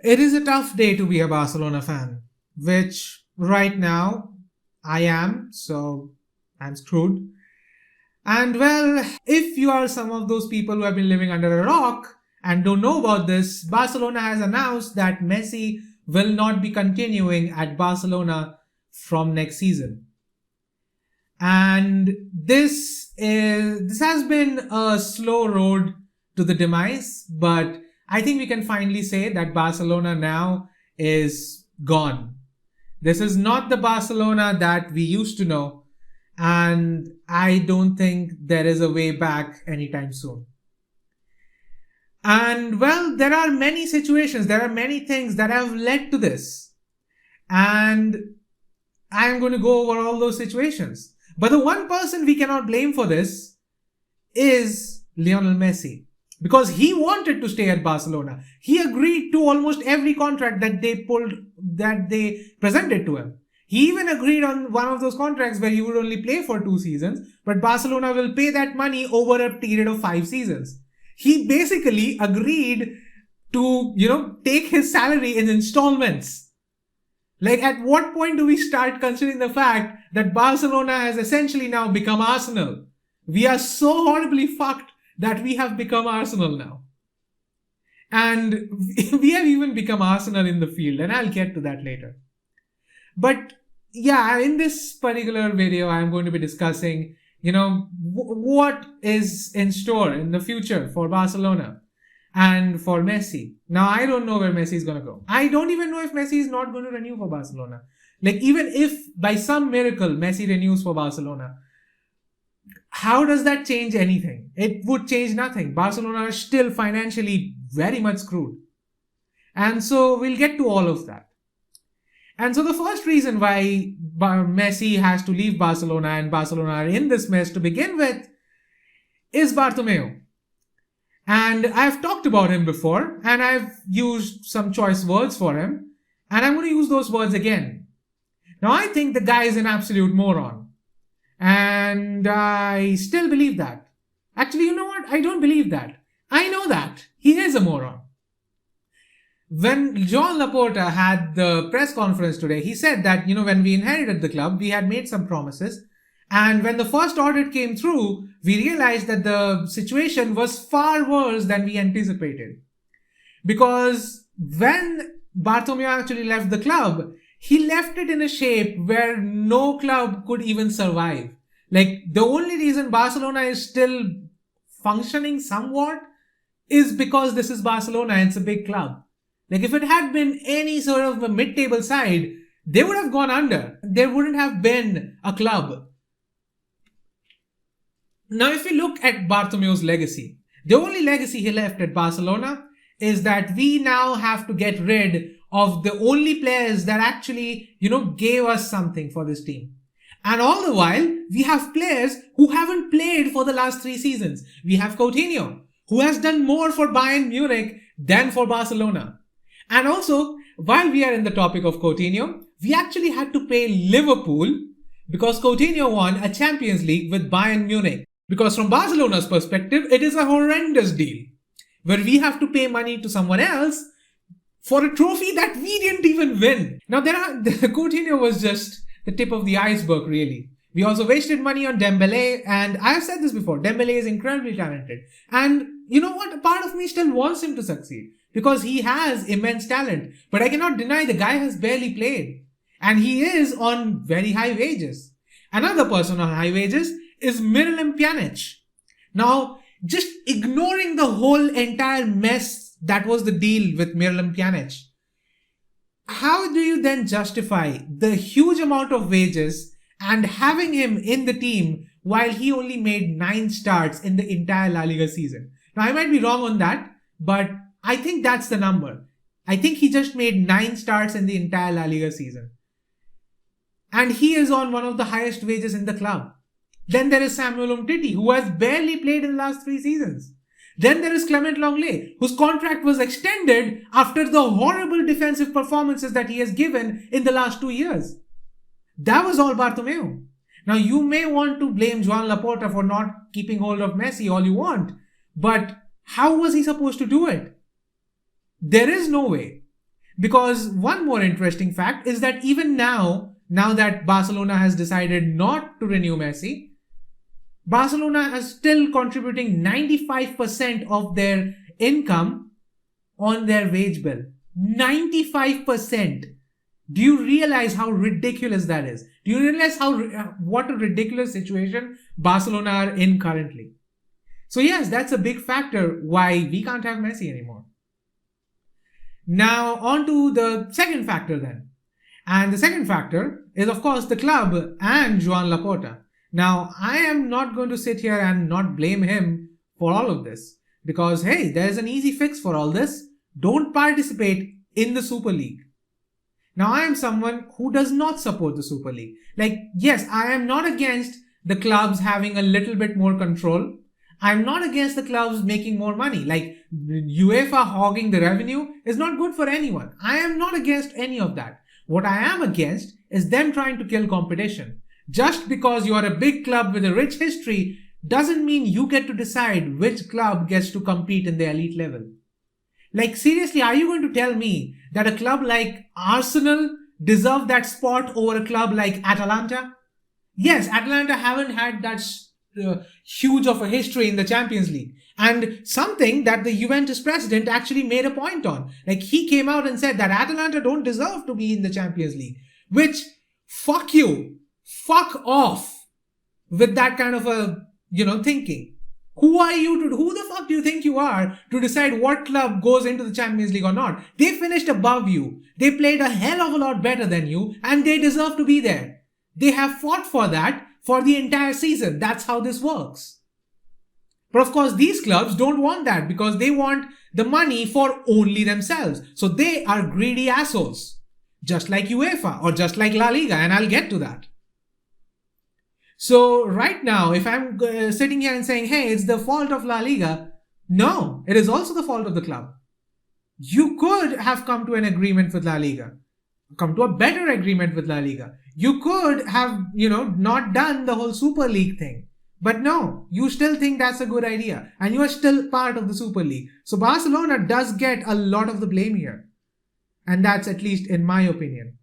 It is a tough day to be a Barcelona fan, which right now I am, so I'm screwed. And well, if you are some of those people who have been living under a rock and don't know about this, Barcelona has announced that Messi will not be continuing at Barcelona from next season. And this has been a slow road to the demise, but I think we can finally say that Barcelona now is gone. This is not the Barcelona that we used to know, and I don't think there is a way back anytime soon. And well, there are many situations, there are many things that have led to this, and I am going to go over all those situations. But the one person we cannot blame for this is Lionel Messi, because he wanted to stay at Barcelona. He agreed to almost every contract that they presented to him. He even agreed on one of those contracts where he would only play for 2 seasons, but Barcelona will pay that money over a period of 5 seasons. He basically agreed to, take his salary in installments. Like, at what point do we start considering the fact that Barcelona has essentially now become Arsenal? We are so horribly fucked that we have become Arsenal now. And we have even become Arsenal in the field, and I'll get to that later. But yeah, in this particular video, I'm going to be discussing, what is in store in the future for Barcelona and for Messi. Now, I don't know where Messi is going to go. I don't even know if Messi is not going to renew for Barcelona. Like, even if by some miracle Messi renews for Barcelona, how does that change anything? It would change nothing. Barcelona are still financially very much screwed. And so we'll get to all of that. And so the first reason why Messi has to leave Barcelona and Barcelona are in this mess to begin with is Bartomeu. And I've talked about him before, and I've used some choice words for him, and I'm going to use those words again. Now, I think the guy is an absolute moron, and I still believe that. Actually, you know what? I don't believe that. I know that. He is a moron. When Joan Laporta had the press conference today, he said that, when we inherited the club, we had made some promises. And when the first audit came through, we realized that the situation was far worse than we anticipated. Because when Bartomeu actually left the club, he left it in a shape where no club could even survive. Like, the only reason Barcelona is still functioning somewhat is because this is Barcelona and it's a big club. Like, if it had been any sort of a mid-table side, they would have gone under. There wouldn't have been a club. Now, if we look at Bartomeu's legacy, the only legacy he left at Barcelona is that we now have to get rid of the only players that actually, gave us something for this team. And all the while, we have players who haven't played for the last 3 seasons. We have Coutinho, who has done more for Bayern Munich than for Barcelona. And also, while we are in the topic of Coutinho, we actually had to pay Liverpool because Coutinho won a Champions League with Bayern Munich. Because from Barcelona's perspective, it is a horrendous deal where we have to pay money to someone else for a trophy that we didn't even win. Now, Coutinho was just the tip of the iceberg, really. We also wasted money on Dembele, and I've said this before, Dembele is incredibly talented. And you know what? A part of me still wants him to succeed because he has immense talent. But I cannot deny the guy has barely played. And he is on very high wages. Another person on high wages is Miralem Pjanic. Now, just ignoring the whole entire mess that was the deal with Miralem Pjanic, how do you then justify the huge amount of wages and having him in the team while he only made 9 starts in the entire La Liga season? Now, I might be wrong on that, but I think that's the number. I think he just made 9 starts in the entire La Liga season. And he is on one of the highest wages in the club. Then there is Samuel Umtiti, who has barely played in the last 3 seasons. Then there is Clement Lenglet, whose contract was extended after the horrible defensive performances that he has given in the last 2 years. That was all Bartomeu. Now, you may want to blame Joan Laporta for not keeping hold of Messi all you want, but how was he supposed to do it? There is no way. Because one more interesting fact is that even now that Barcelona has decided not to renew Messi, Barcelona is still contributing 95% of their income on their wage bill. 95%. Do you realize how ridiculous that is? Do you realize what a ridiculous situation Barcelona are in currently? So yes, that's a big factor why we can't have Messi anymore. Now on to the second factor then. And the second factor is of course the club and Joan Laporta. Now I am not going to sit here and not blame him for all of this. Because hey, there's an easy fix for all this. Don't participate in the Super League. Now I am someone who does not support the Super League. Like yes, I am not against the clubs having a little bit more control. I'm not against the clubs making more money. Like UEFA hogging the revenue is not good for anyone. I am not against any of that. What I am against is them trying to kill competition. Just because you are a big club with a rich history doesn't mean you get to decide which club gets to compete in the elite level. Like seriously, are you going to tell me that a club like Arsenal deserve that spot over a club like Atalanta? Yes, Atalanta haven't had that huge of a history in the Champions League, and something that the Juventus president actually made a point on. Like he came out and said that Atalanta don't deserve to be in the Champions League, which fuck you, fuck off with that kind of a thinking. Who the fuck do you think you are to decide what club goes into the Champions League or not? They finished above you. They played a hell of a lot better than you and they deserve to be there. They have fought for that for the entire season. That's how this works. But of course, these clubs don't want that because they want the money for only themselves. So they are greedy assholes. Just like UEFA or just like La Liga, and I'll get to that. So right now, if I'm sitting here and saying, hey, it's the fault of La Liga, no, it is also the fault of the club. You could have come to an agreement with La Liga, come to a better agreement with La Liga. You could have, not done the whole Super League thing. But no, you still think that's a good idea. And you are still part of the Super League. So Barcelona does get a lot of the blame here. And that's at least in my opinion.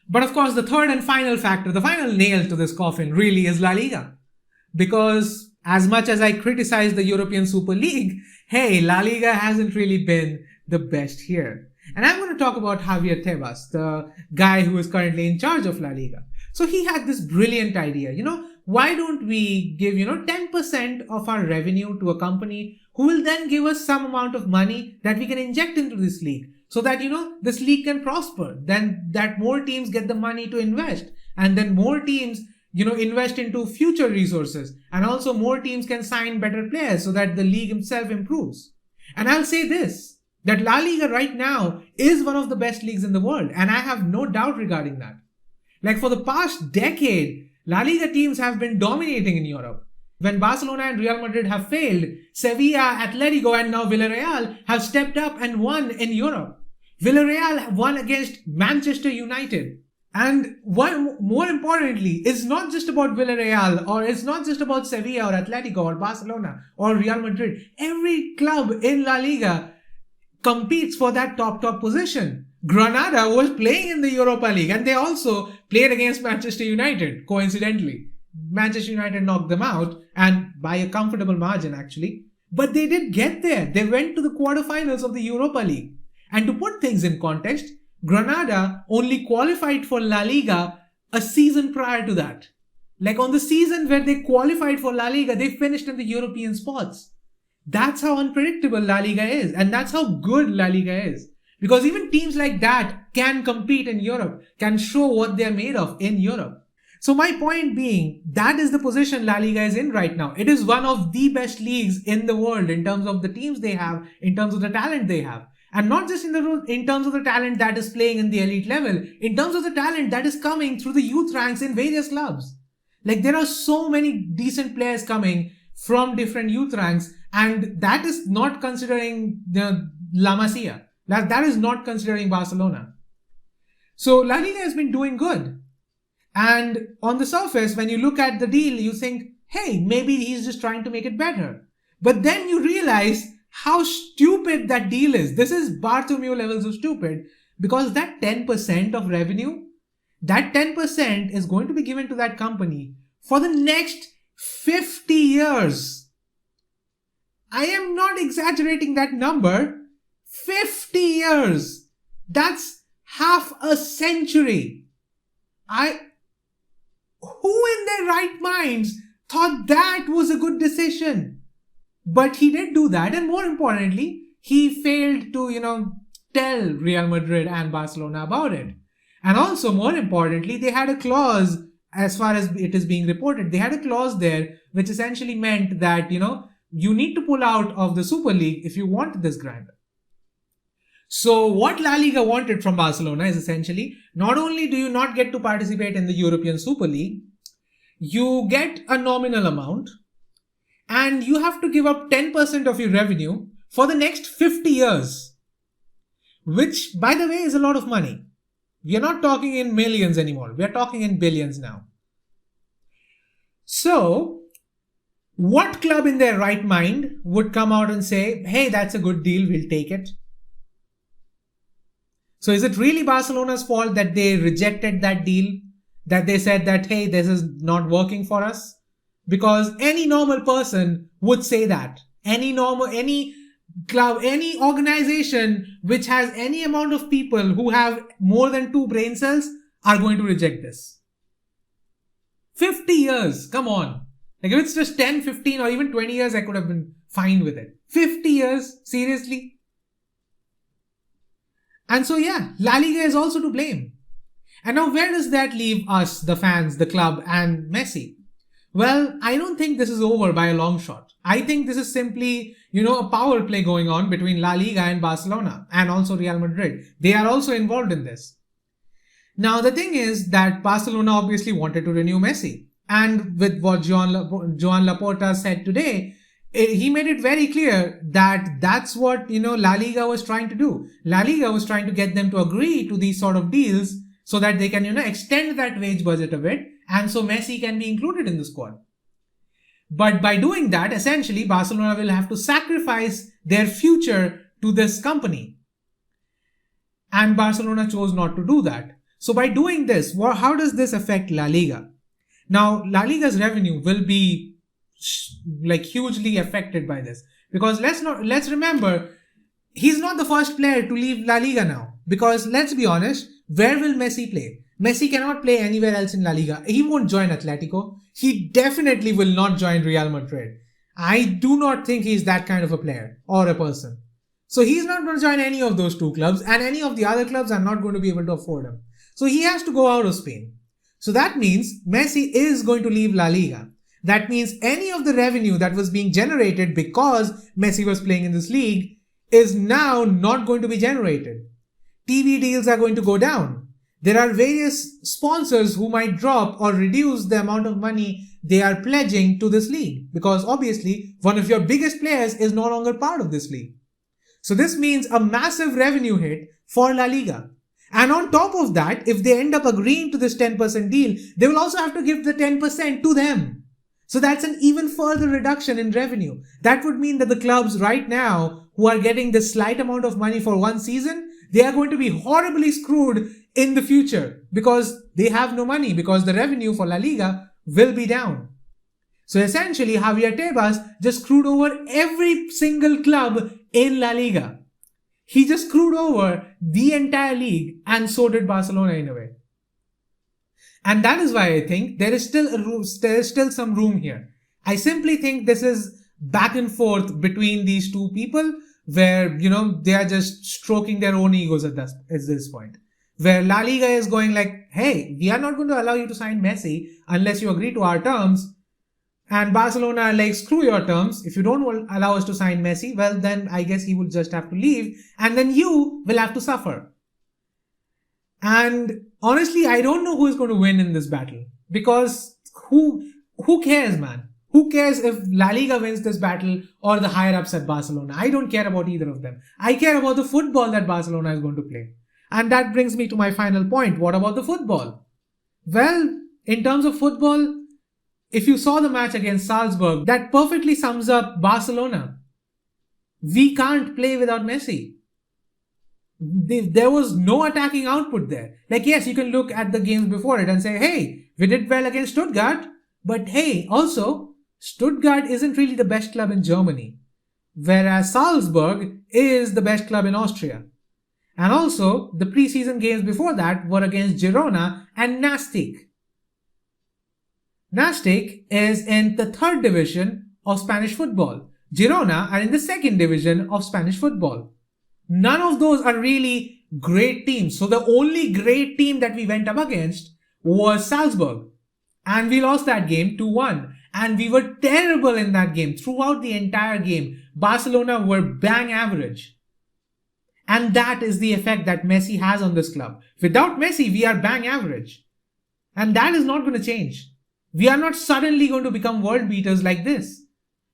But of course, the third and final factor, the final nail to this coffin really is La Liga. Because as much as I criticize the European Super League, hey, La Liga hasn't really been the best here. And I'm going to talk about Javier Tebas, the guy who is currently in charge of La Liga. So he had this brilliant idea, why don't we give, 10% of our revenue to a company who will then give us some amount of money that we can inject into this league so that, this league can prosper. Then that more teams get the money to invest and then more teams, invest into future resources and also more teams can sign better players so that the league itself improves. And I'll say this, that La Liga right now is one of the best leagues in the world. And I have no doubt regarding that. Like for the past decade, La Liga teams have been dominating in Europe. When Barcelona and Real Madrid have failed, Sevilla, Atletico and now Villarreal have stepped up and won in Europe. Villarreal won against Manchester United. And more importantly, it's not just about Villarreal or it's not just about Sevilla or Atletico or Barcelona or Real Madrid. Every club in La Liga competes for that top position. Granada was playing in the Europa League and they also played against Manchester United, coincidentally. Manchester United knocked them out and by a comfortable margin actually. But they did get there. They went to the quarterfinals of the Europa League. And to put things in context, Granada only qualified for La Liga a season prior to that. Like on the season where they qualified for La Liga, they finished in the European spots. That's how unpredictable La Liga is. And that's how good La Liga is. Because even teams like that can compete in Europe, can show what they're made of in Europe. So my point being, that is the position La Liga is in right now. It is one of the best leagues in the world in terms of the teams they have, in terms of the talent they have. And not just in terms of the talent that is playing in the elite level, in terms of the talent that is coming through the youth ranks in various clubs. Like there are so many decent players coming from different youth ranks, and that is not considering the La Masia. That is not considering Barcelona. So La Liga has been doing good. And on the surface, when you look at the deal, you think, hey, maybe he's just trying to make it better. But then you realize how stupid that deal is. This is Bartomeu levels of stupid, because that 10% of revenue, that 10% is going to be given to that company for the next 50 years. I am not exaggerating that number. 50 years. That's half a century. Who in their right minds thought that was a good decision? But he did do that, and more importantly, he failed to, tell Real Madrid and Barcelona about it. And also, more importantly, they had a clause, as far as it is being reported, they had a clause there which essentially meant that, you need to pull out of the Super League if you want this grind. So what La Liga wanted from Barcelona is essentially, not only do you not get to participate in the European Super League, you get a nominal amount and you have to give up 10% of your revenue for the next 50 years, which, by the way, is a lot of money. We are not talking in millions anymore. We are talking in billions now. So, what club in their right mind would come out and say, hey, that's a good deal, we'll take it? So is it really Barcelona's fault that they rejected that deal? That they said that, hey, this is not working for us? Because any normal person would say that. Any club, any organization which has any amount of people who have more than 2 brain cells are going to reject this. 50 years, come on. Like if it's just 10, 15 or even 20 years, I could have been fine with it. 50 years, seriously? And so yeah, La Liga is also to blame. And now where does that leave us, the fans, the club and Messi? Well, I don't think this is over by a long shot. I think this is simply, a power play going on between La Liga and Barcelona and also Real Madrid. They are also involved in this. Now, the thing is that Barcelona obviously wanted to renew Messi. And with what Joan Laporta said today, he made it very clear that that's what, La Liga was trying to do. La Liga was trying to get them to agree to these sort of deals so that they can, extend that wage budget a bit. And so Messi can be included in the squad. But by doing that, essentially, Barcelona will have to sacrifice their future to this company. And Barcelona chose not to do that. So by doing this, how does this affect La Liga? Now, La Liga's revenue will be hugely affected by this. Because let's remember, he's not the first player to leave La Liga now. Because let's be honest, where will Messi play? Messi cannot play anywhere else in La Liga. He won't join Atletico. He definitely will not join Real Madrid. I do not think he's that kind of a player or a person. So he's not going to join any of those 2 clubs, and any of the other clubs are not going to be able to afford him. So he has to go out of Spain. So that means Messi is going to leave La Liga. That means any of the revenue that was being generated because Messi was playing in this league is now not going to be generated. TV deals are going to go down. There are various sponsors who might drop or reduce the amount of money they are pledging to this league, because obviously one of your biggest players is no longer part of this league. So this means a massive revenue hit for La Liga. And on top of that, if they end up agreeing to this 10% deal, they will also have to give the 10% to them. So that's an even further reduction in revenue. That would mean that the clubs right now who are getting this slight amount of money for one season, they are going to be horribly screwed in the future because they have no money, because the revenue for La Liga will be down. So essentially, Javier Tebas just screwed over every single club in La Liga. He just screwed over the entire league, and so did Barcelona in a way. And that is why I think there is still some room here. I simply think this is back and forth between these 2 people where, they are just stroking their own egos at this point. Where La Liga is going like, hey, we are not going to allow you to sign Messi unless you agree to our terms. And Barcelona are like, screw your terms. If you don't allow us to sign Messi, well, then I guess he will just have to leave. And then you will have to suffer. And honestly, I don't know who is going to win in this battle. Because who cares, man? Who cares if La Liga wins this battle or the higher-ups at Barcelona? I don't care about either of them. I care about the football that Barcelona is going to play. And that brings me to my final point. What about the football? Well, in terms of football, if you saw the match against Salzburg, that perfectly sums up Barcelona. We can't play without Messi. There was no attacking output there. Like, yes, you can look at the games before it and say, hey, we did well against Stuttgart. But hey, also, Stuttgart isn't really the best club in Germany, whereas Salzburg is the best club in Austria. And also, the preseason games before that were against Girona and Nastic. Nastic is in the third division of Spanish football. Girona are in the second division of Spanish football. None of those are really great teams. So the only great team that we went up against was Salzburg. And we lost that game 2-1. And we were terrible in that game. Throughout the entire game, Barcelona were bang average. And that is the effect that Messi has on this club. Without Messi, we are bang average. And that is not going to change. We are not suddenly going to become world beaters like this.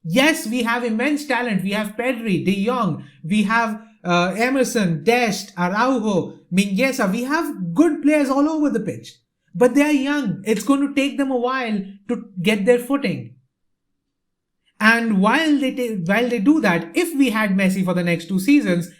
Yes, we have immense talent. We have Pedri, De Jong. We have Emerson, Dest, Araujo, Mingueza. We have good players all over the pitch. But they are young. It's going to take them a while to get their footing. And while they do that, if we had Messi for the next 2 seasons,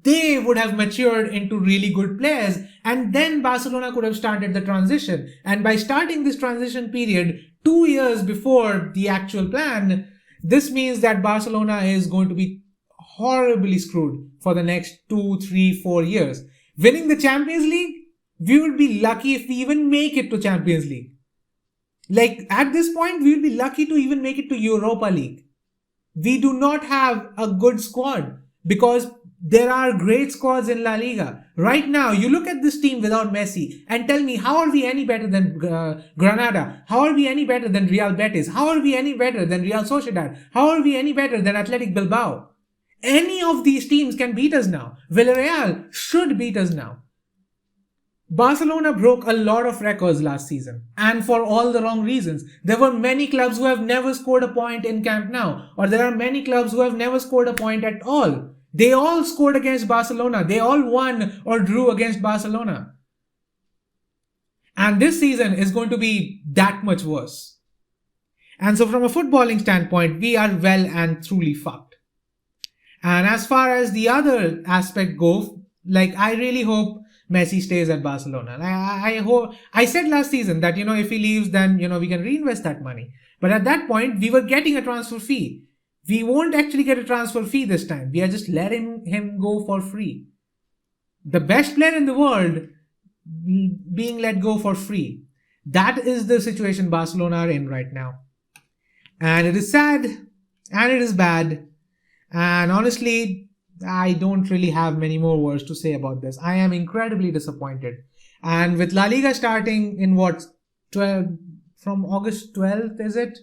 they would have matured into really good players, and then Barcelona could have started the transition. And by starting this transition period 2 years before the actual plan, this means that Barcelona is going to be horribly screwed for the next 2, 3, 4 years. Winning the Champions League, we would be lucky if we even make it to Champions League. Like, at this point, we will be lucky to even make it to Europa League. We do not have a good squad because there are great squads in La Liga. Right now, you look at this team without Messi and tell me, how are we any better than Granada? How are we any better than Real Betis? How are we any better than Real Sociedad? How are we any better than Athletic Bilbao? Any of these teams can beat us now. Villarreal should beat us now. Barcelona broke a lot of records last season, and for all the wrong reasons. There were many clubs who have never scored a point in Camp Nou, or there are many clubs who have never scored a point at all. They all scored against Barcelona. They all won or drew against Barcelona. And this season is going to be that much worse. And so from a footballing standpoint, we are well and truly fucked. And as far as the other aspect goes, like, I really hope Messi stays at Barcelona. I said last season that, if he leaves, then, we can reinvest that money. But at that point, we were getting a transfer fee. We won't actually get a transfer fee this time. We are just letting him go for free. The best player in the world being let go for free. That is the situation Barcelona are in right now. And it is sad and it is bad. And honestly, I don't really have many more words to say about this. I am incredibly disappointed. And with La Liga starting in from August 12th, is it?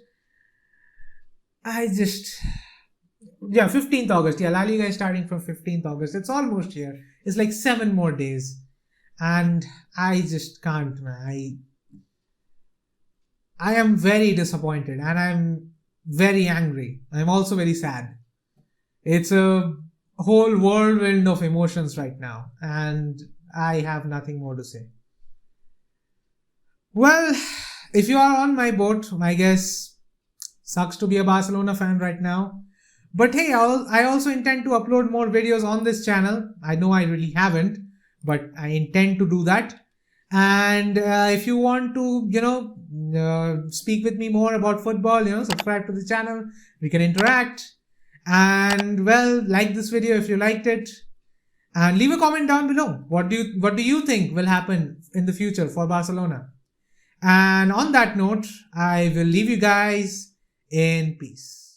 15th August. Yeah, La Liga is starting from 15th August. It's almost here. It's like 7 more days. And I just can't, man. I am very disappointed and I'm very angry. I'm also very sad. It's a whole whirlwind of emotions right now. And I have nothing more to say. Well, if you are on my boat, I guess sucks to be a Barcelona fan right now. But hey, I also intend to upload more videos on this channel. I know I really haven't, but I intend to do that. And if you want to, speak with me more about football, subscribe to the channel. We can interact. And well, like this video if you liked it. And leave a comment down below. What do you think will happen in the future for Barcelona? And on that note, I will leave you guys in peace.